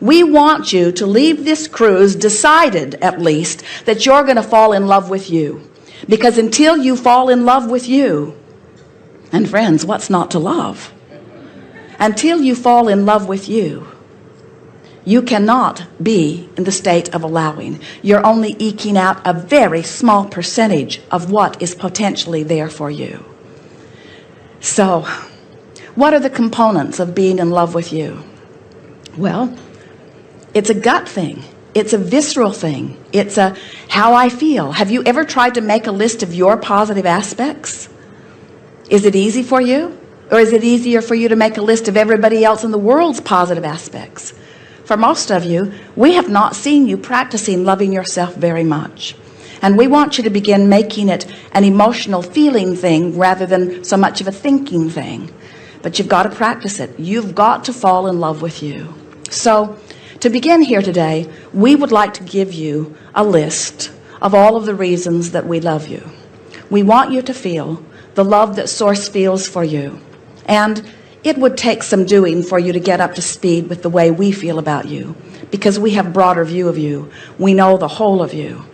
We want you to leave this cruise decided, at least, that you're going to fall in love with you. Because until you fall in love with you, and friends, what's not to love? Until you fall in love with you, you cannot be in the state of allowing. You're only eking out a very small percentage of what is potentially there for you. So, what are the components of being in love with you? Well, it's a gut thing. It's a visceral thing. It's a how I feel. Have you ever tried to make a list of your positive aspects? Is it easy for you? Or is it easier for you to make a list of everybody else in the world's positive aspects? For most of you, we have not seen you practicing loving yourself very much. And we want you to begin making it an emotional feeling thing rather than so much of a thinking thing. But you've got to practice it. You've got to fall in love with you. So, to begin here today, we would like to give you a list of all of the reasons that we love you. We want you to feel the love that Source feels for you. And it would take some doing for you to get up to speed with the way we feel about you, because we have a broader view of you. We know the whole of you.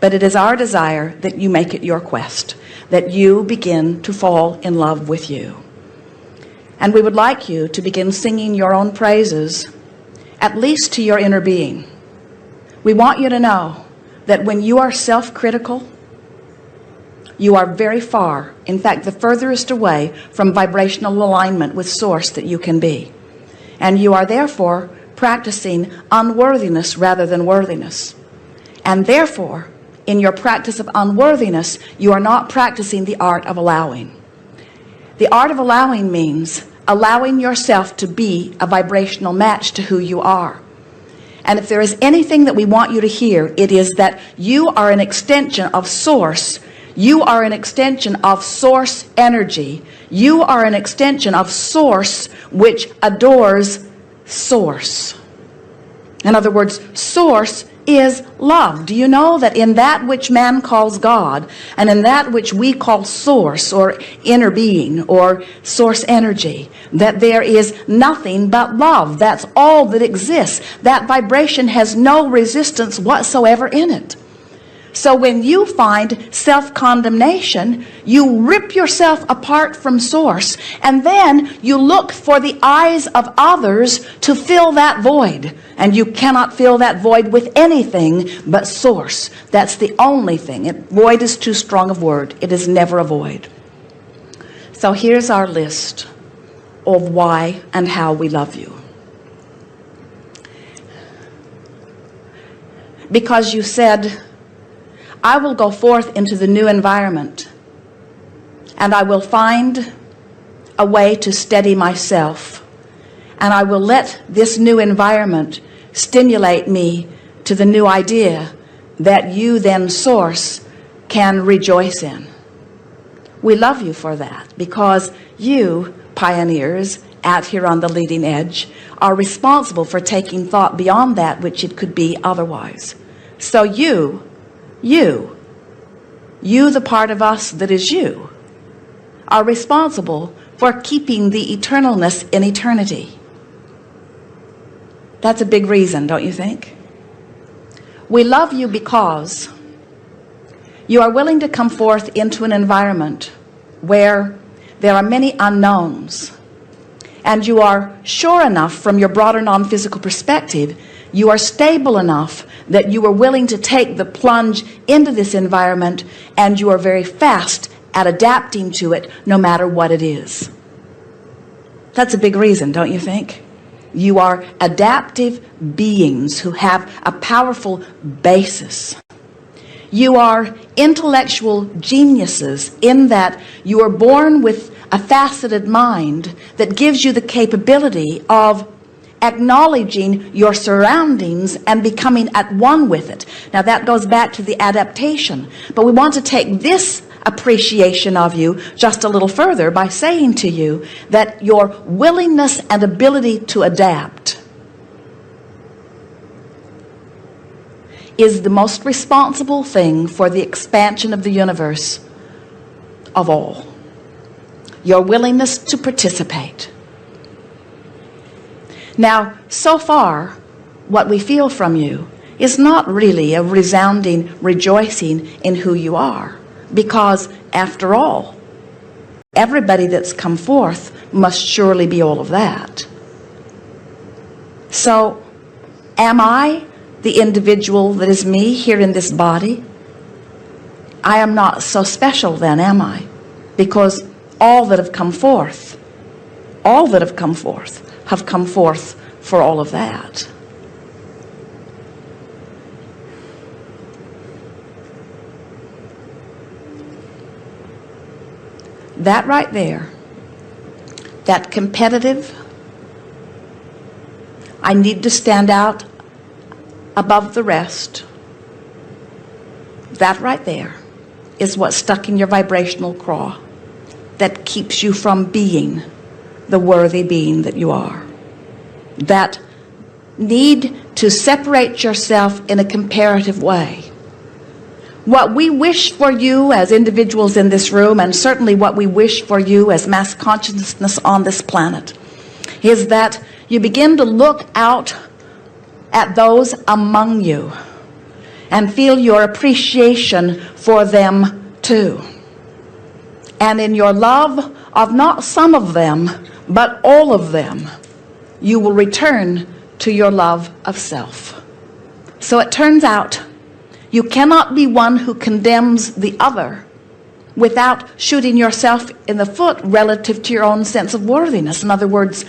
But it is our desire that you make it your quest, that you begin to fall in love with you. And we would like you to begin singing your own praises, at least to your inner being. We want you to know that when you are self-critical, you are very far, in fact, the furthest away from vibrational alignment with Source that you can be. And you are therefore practicing unworthiness rather than worthiness. And therefore, in your practice of unworthiness, you are not practicing the art of allowing. The art of allowing means allowing yourself to be a vibrational match to who you are. And if there is anything that we want you to hear, it is that you are an extension of Source. You are an extension of Source energy. You are an extension of Source, which adores Source. In other words, Source is love. Do you know that in that which man calls God, and in that which we call Source or inner being or Source energy, that there is nothing but love? That's all that exists. That vibration has no resistance whatsoever in it. So when you find self-condemnation, you rip yourself apart from Source, and then you look for the eyes of others to fill that void. And you cannot fill that void with anything but Source. That's the only thing. Void is too strong a word. It is never a void. So here's our list of why and how we love you. Because you said, I will go forth into the new environment, and I will find a way to steady myself, and I will let this new environment stimulate me to the new idea that you then, Source, can rejoice in. We love you for that, because you, pioneers out here on the leading edge, are responsible for taking thought beyond that which it could be otherwise. So you, the part of us that is you, are responsible for keeping the eternalness in eternity. That's a big reason, don't you think? We love you because you are willing to come forth into an environment where there are many unknowns, and you are sure enough from your broader non-physical perspective, you are stable enough that you are willing to take the plunge into this environment, and you are very fast at adapting to it no matter what it is. That's a big reason, don't you think? You are adaptive beings who have a powerful basis. You are intellectual geniuses in that you are born with a faceted mind that gives you the capability of acknowledging your surroundings and becoming at one with it. Now that goes back to the adaptation, but we want to take this appreciation of you just a little further by saying to you that your willingness and ability to adapt is the most responsible thing for the expansion of the universe of all. Your willingness to participate. Now, so far, what we feel from you is not really a resounding rejoicing in who you are, because after all, everybody that's come forth must surely be all of that. So, am I the individual that is me here in this body? I am not so special then, am I? Because all that have come forth have come forth for all of that. That right there, that competitive, I need to stand out above the rest, that right there is what's stuck in your vibrational craw that keeps you from being the worthy being that you are. That need to separate yourself in a comparative way. What we wish for you as individuals in this room, and certainly what we wish for you as mass consciousness on this planet, is that you begin to look out at those among you and feel your appreciation for them too. And in your love of not some of them, but all of them, you will return to your love of self. So it turns out you cannot be one who condemns the other without shooting yourself in the foot relative to your own sense of worthiness. In other words,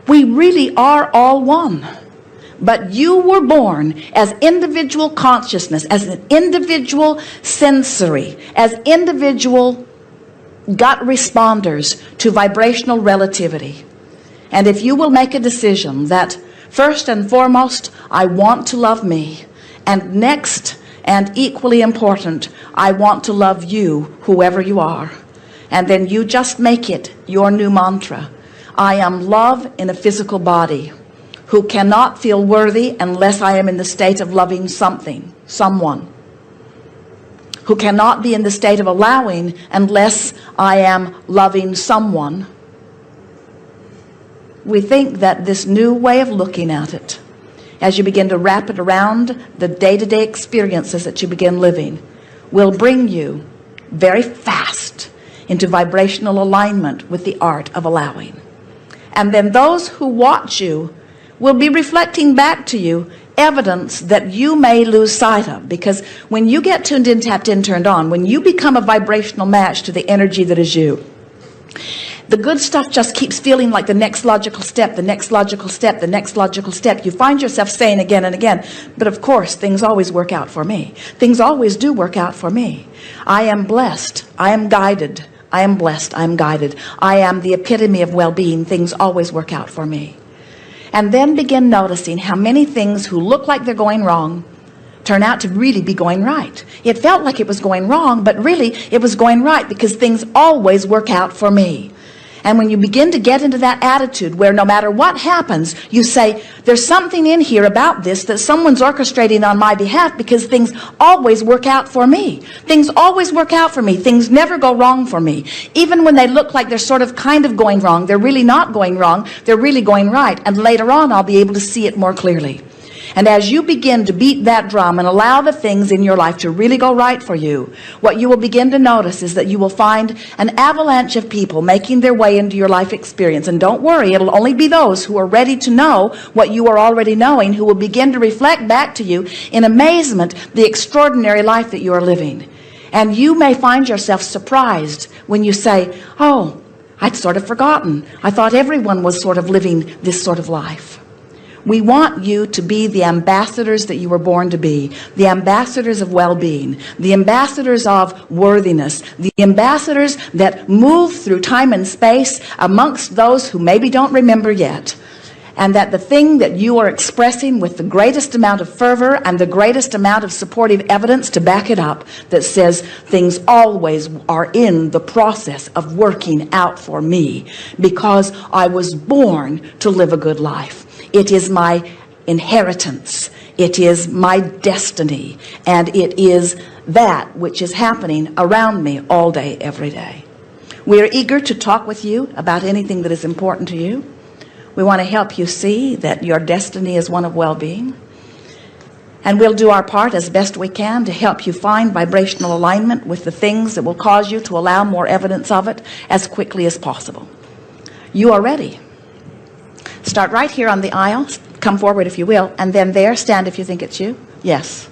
we really are all one. But you were born as individual consciousness, as an individual sensory, as individual gut responders to vibrational relativity. And if you will make a decision that first and foremost, I want to love me, and next and equally important, I want to love you, whoever you are, and then you just make it your new mantra. I am love in a physical body, who cannot feel worthy unless I am in the state of loving something, someone. Who cannot be in the state of allowing unless I am loving someone. We think that this new way of looking at it, as you begin to wrap it around the day-to-day experiences that you begin living, will bring you very fast into vibrational alignment with the art of allowing. And then those who watch you will be reflecting back to you evidence that you may lose sight of, because when you get tuned in, tapped in, turned on, when you become a vibrational match to the energy that is you, the good stuff just keeps feeling like the next logical step, the next logical step, the next logical step. You find yourself saying again and again, but of course things always work out for me. Things always do work out for me. I am blessed. I am guided. I am blessed. I am guided. I am the epitome of well-being. Things always work out for me. And then begin noticing how many things who look like they're going wrong turn out to really be going right. It felt like it was going wrong, but really it was going right, because things always work out for me. And when you begin to get into that attitude where no matter what happens, you say, there's something in here about this that someone's orchestrating on my behalf, because things always work out for me. Things always work out for me. Things never go wrong for me. Even when they look like they're sort of kind of going wrong, they're really not going wrong. They're really going right. And later on, I'll be able to see it more clearly. And as you begin to beat that drum and allow the things in your life to really go right for you, what you will begin to notice is that you will find an avalanche of people making their way into your life experience. And don't worry, it'll only be those who are ready to know what you are already knowing who will begin to reflect back to you in amazement the extraordinary life that you are living. And you may find yourself surprised when you say, oh, I'd sort of forgotten. I thought everyone was sort of living this sort of life. We want you to be the ambassadors that you were born to be, the ambassadors of well-being, the ambassadors of worthiness, the ambassadors that move through time and space amongst those who maybe don't remember yet. And that the thing that you are expressing with the greatest amount of fervor and the greatest amount of supportive evidence to back it up, that says things always are in the process of working out for me, because I was born to live a good life. It is my inheritance. It is my destiny. And it is that which is happening around me all day, every day. We are eager to talk with you about anything that is important to you. We want to help you see that your destiny is one of well-being. And we'll do our part as best we can to help you find vibrational alignment with the things that will cause you to allow more evidence of it as quickly as possible. You are ready. Start right here on the aisle. Come forward if you will. And then there, stand if you think it's you. Yes.